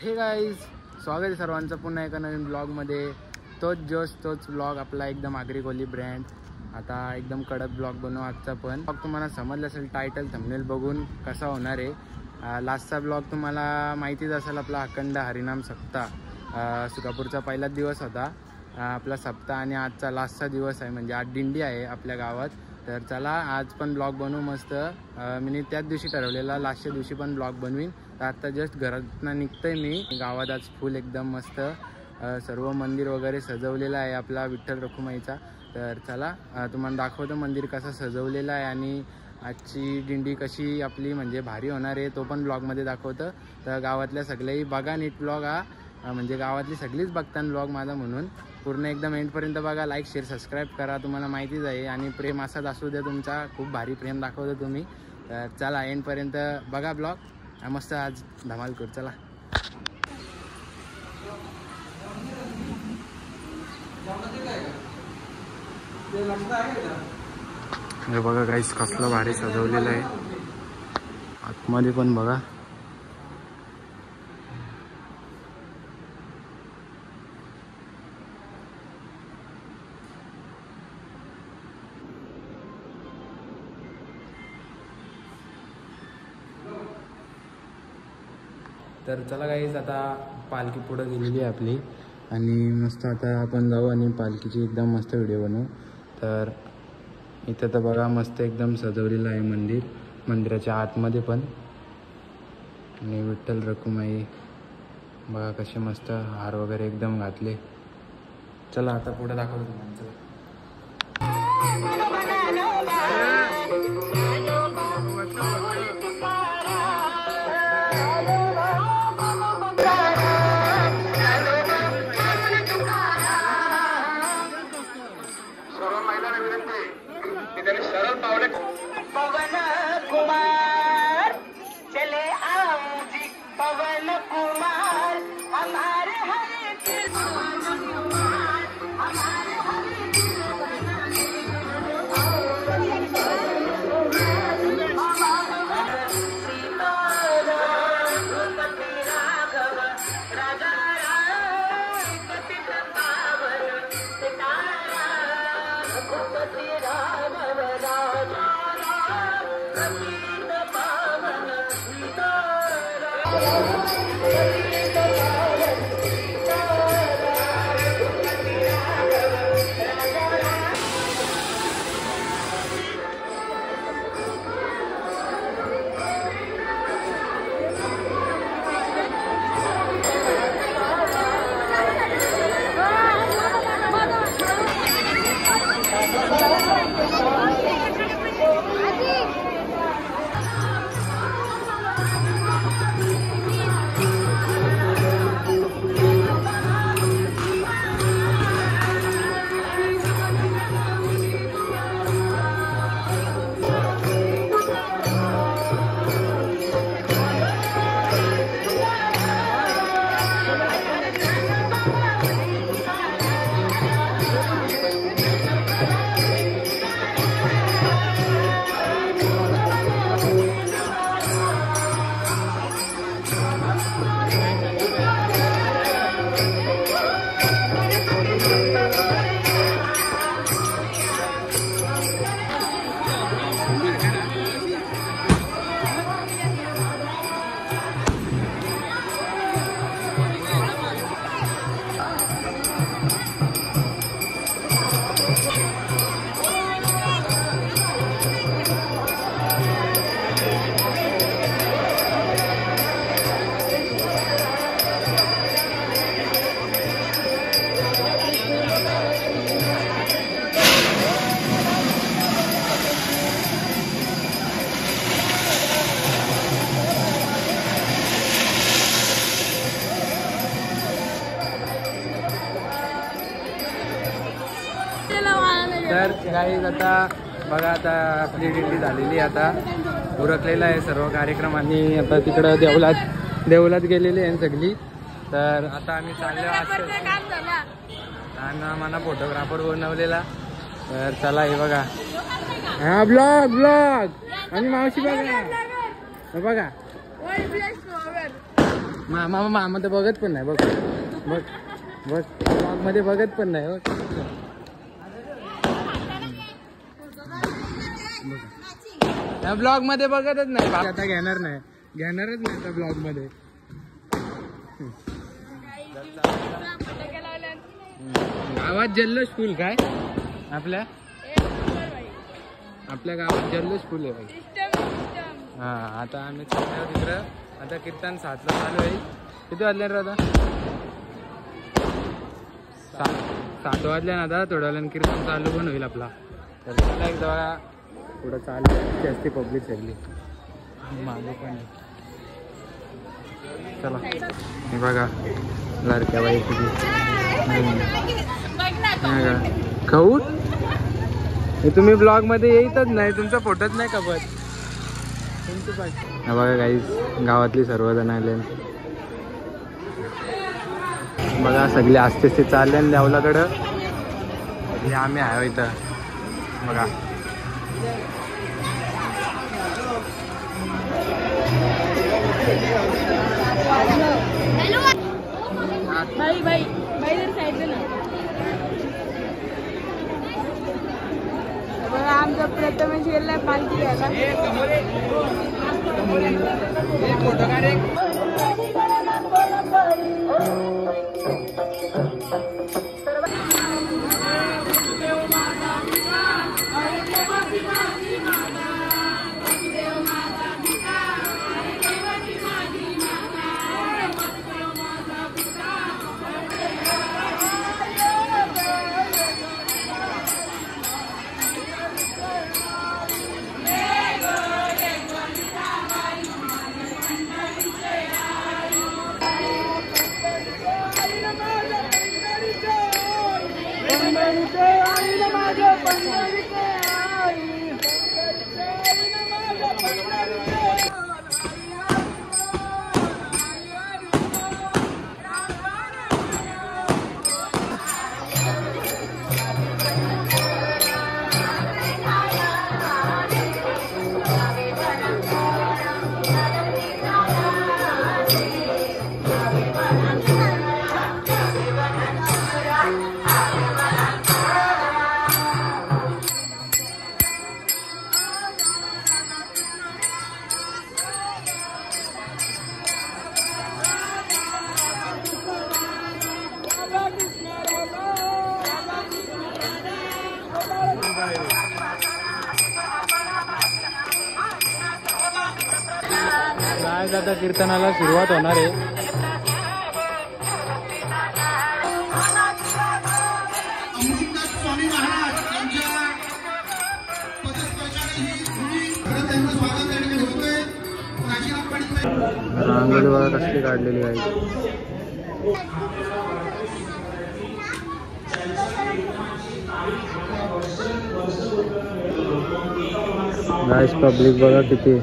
हे गाईज, स्वागत आहे सर्वांचं पुन्हा एका नवीन ब्लॉगमध्ये. तोच जोश तोच ब्लॉग आपला, एकदम आगरी कोली ब्रँड. आता एकदम कडक ब्लॉग बनवू आजचा पण. ब्लॉग तुम्हाला समजलं असेल टायटल थंबनेल बघून कसा होणार आहे. लास्टचा ब्लॉग तुम्हाला माहितीच असेल, आपला अखंड हरिनाम सप्ताह. सुकापूरचा पहिलाच दिवस होता आपला सप्ताह आणि आजचा लास्टचा दिवस आहे, म्हणजे आज दिंडी आहे आपल्या गावात. तर चला आज पण ब्लॉग बनवू मस्त. मी त्याच दिवशी ठरवलेला लास्टच्या दिवशी पण ब्लॉग बनवीन. तर आता जस्ट घरातनं निघतोय मी. गावात आज फुल एकदम मस्त सर्व मंदिर वगैरे सजवलेलं आहे आपला विठ्ठल रखुमाईचा. तर चला तुम्हाला दाखवतो मंदिर कसं सजवलेलं आहे आणि आजची दिंडी कशी आपली म्हणजे भारी होणार आहे, तो पण ब्लॉगमध्ये दाखवतं. तर गावातल्या सगळेही बघा नीट ब्लॉग हा, म्हणजे गावातली सगळीच बघतात ब्लॉग माझा, म्हणून पूर्ण एकदम एंडपर्यंत बघा. लाईक शेअर सबस्क्राईब करा, तुम्हाला माहितीच आहे. आणि प्रेम असाच असू द्या तुमचा, खूप भारी प्रेम दाखवतो तुम्ही. तर चला एंडपर्यंत बघा ब्लॉग, मस्त आज धमाल करू. चला हे बघा गाईस, कसलं भारी सजवलेलं आहे. आतमध्ये पण बघा. तर चला गाईस, आता पालखी पुढे गेलेली आहे आपली आणि मस्त आता आपण जाऊ आणि पालखीची एकदम मस्त व्हिडिओ बनवू. तर इथं तर बघा मस्त एकदम सजवलेलं आहे मंदिर, मंदिराच्या आतमध्ये पण. आणि विठ्ठल रखुमाई बघा कसे मस्त हार वगैरे एकदम घातले. चला आता पुढे दाखवतो तुम्हाला. पवन कुमार चले आओ जी, पवन कुमार हमारे हरे पवन कुमार हमारे हरे राजा तर गाईज आता बघा, आता आपली दिंडी झालेली आता उरकलेला आहे सर्व कार्यक्रम आणि आता तिकडं देवलात गेलेली आहे सगळी. तर आता आम्ही चाललो आणि मला फोटोग्राफर बनवलेला. तर चला हे बघा, हा ब्लॉग आणि मावशी बघा बघा. मामा तर बघत पण नाही. बघ बघ बघ ब्लॉग मध्ये बघत पण नाही. बघ त्या ब्लॉग मध्ये बघतच नाही. आता घेणारच नाही त्या ब्लॉग मध्ये. गावात जल्लोष फुल काय आपल्या गावात जल्लोष फुल आहे भाई. हा आता आम्ही चाललो तिकडं. आता कीर्तन 7ला चालू आहे. किती वाजले रे आता? 7 वाजले ना. आता थोड्या वेळानं कीर्तन चालू पण होईल आपला. तर मला एकदा पुढं चालू असते पब्लिक सगळी मागे पण. चला हे बघा लाडक्या बाई किती खाऊ. हे तुम्ही ब्लॉग मध्ये येतच नाही. तुमचा फोटोच नाही खपत. बघा काही गावातली सर्वजण आले. बघा सगळे आस्ते आस्ते चालले देवलाकडं. आम्ही आहे इथं बघा. आमचा प्रथमेश गेलाय पालखी घ्यायला. आज आता कीर्तनाला सुरुवात होणार आहे. रांगोळी बघा कसली काढलेली आहे. गाइस पब्लिक बघा किती.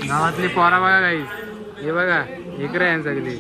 गावातली पोरा बघा गाईस. हे बघा इकडे आहे सगळी.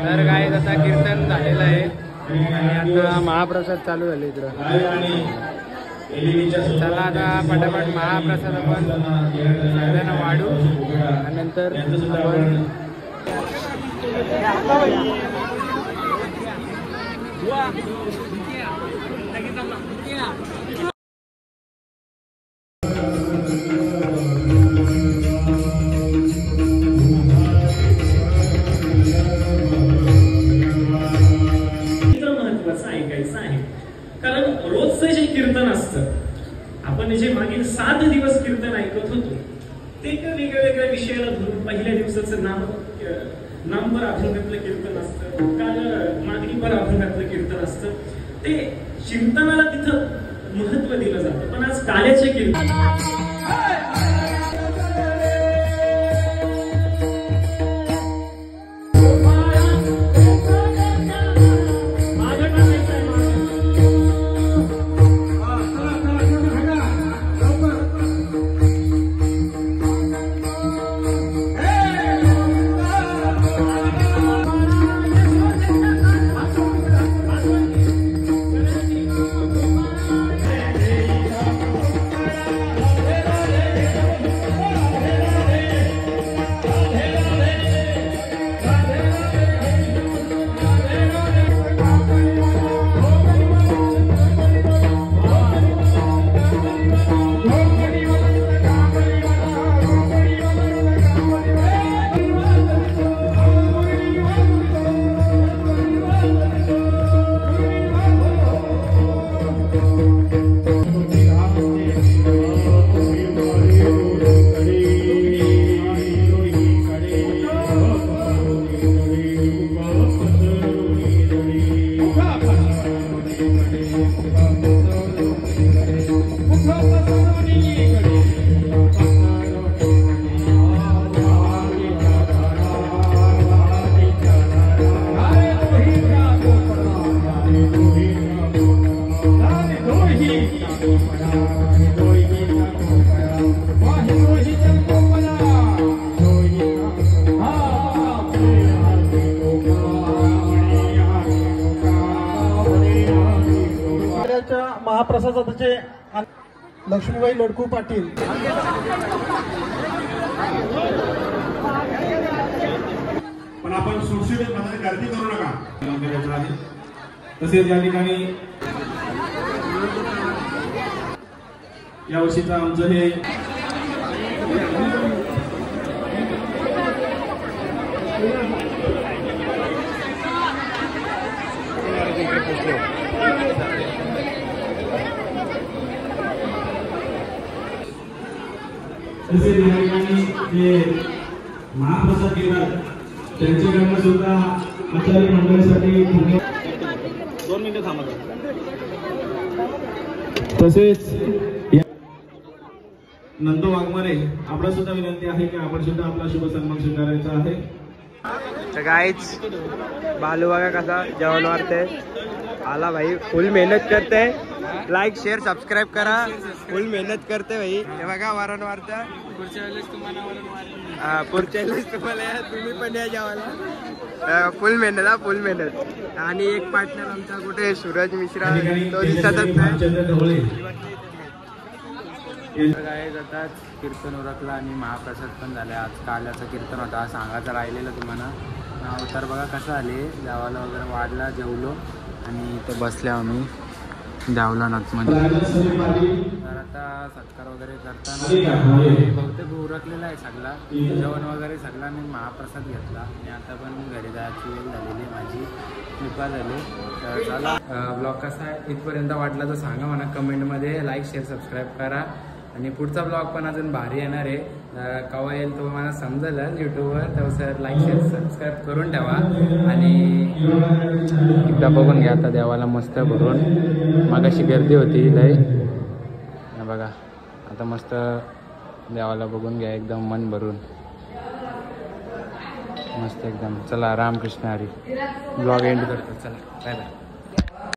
तर काय आता कीर्तन झालेलं आहे आणि आता महाप्रसाद चालू झाले इकडं. चला आता पटापट महाप्रसाद आपण सगळ्यांना वाढू आणि नंतर आपण महत्वाचं ऐकायचं आहे. कारण रोजचं जे कीर्तन असतं, आपण जे मागील 7 दिवस कीर्तन ऐकत होतो ते एका वेगळ्या विषयाला धरून पहिल्या दिवसाचं नामपर अभंगातलं कीर्तन असतं, काल मागणीपर अभंगातलं कीर्तन असतं. ते चिंतनाला तिथं महत्व दिलं जातं. पण आज काल्याचे कीर्तन महाप्रसादाचे लक्ष्मीबाई लडकू पाटील पण आपण सुटसुटीत मनाने गर्दी करू नका मंदिराचं आहे. तसेच या ठिकाणी या वर्षीचं आमचं हे तसेच या ठिकाणी जे महाप्रसाद घेतात त्यांच्याकडनं सुद्धा आचार्य मंडळासाठी 2 मिनिटं थांबा. तसेच नंदू वाघमारे आपला सुद्धा विनंती आहे की आपण सुद्धा आपला शुभ सन्मान स्वीकारायचा आहे. तर गाईच बालू बघा कसा जेवण वाढते आला भाई, फुल मेहनत करते. लाईक शेअर सबस्क्राईब करा, फुल मेहनत करते भाई. हे बघा वरण वाढतं. पुढच्या वेळेस तुम्हाला तुम्ही पण या जेवायला. फुल मेहनत हा, फुल मेहनत. आणि एक पार्टनर आमचा कुठे सूरज मिश्रा तो दिसतच नाही. जातात कीर्तन उरकला आणि महाप्रसाद पण झाला. आज काल्याचं कीर्तन होता, सांगायचं राहिलेलं तुम्हाला. तर बघा कसं आले देवाला वगैरे वाढला, जेवलो आणि इथं बसल्या आम्ही देवला नाथमध्ये. तर आता सत्कार वगैरे करताना बहुतेक उरकलेला आहे सगळा, जेवण वगैरे सगळा. मी महाप्रसाद घेतला आणि आता पण घरी जायची वेळ झालेली माझी, कृपा झाली. तर चला ब्लॉग कसा आहे इथपर्यंत वाटला तर सांगा म्हणा कमेंटमध्ये. लाईक शेअर सबस्क्राईब करा आणि पुढचा ब्लॉग पण अजून भारी येणार आहे. केव्हा येईल तो मला समजेल यूट्यूबवर. तर सर लाईक शेअर सबस्क्राईब करून ठेवा आणि एकदा बघून घ्या आता देवाला मस्त भरून. मगाशी गर्दी होती लय, बघा आता मस्त देवाला बघून घ्या एकदम मन भरून मस्त एकदम. चला रामकृष्ण हरी. ब्लॉग एंड करतो. चला बाय बाय.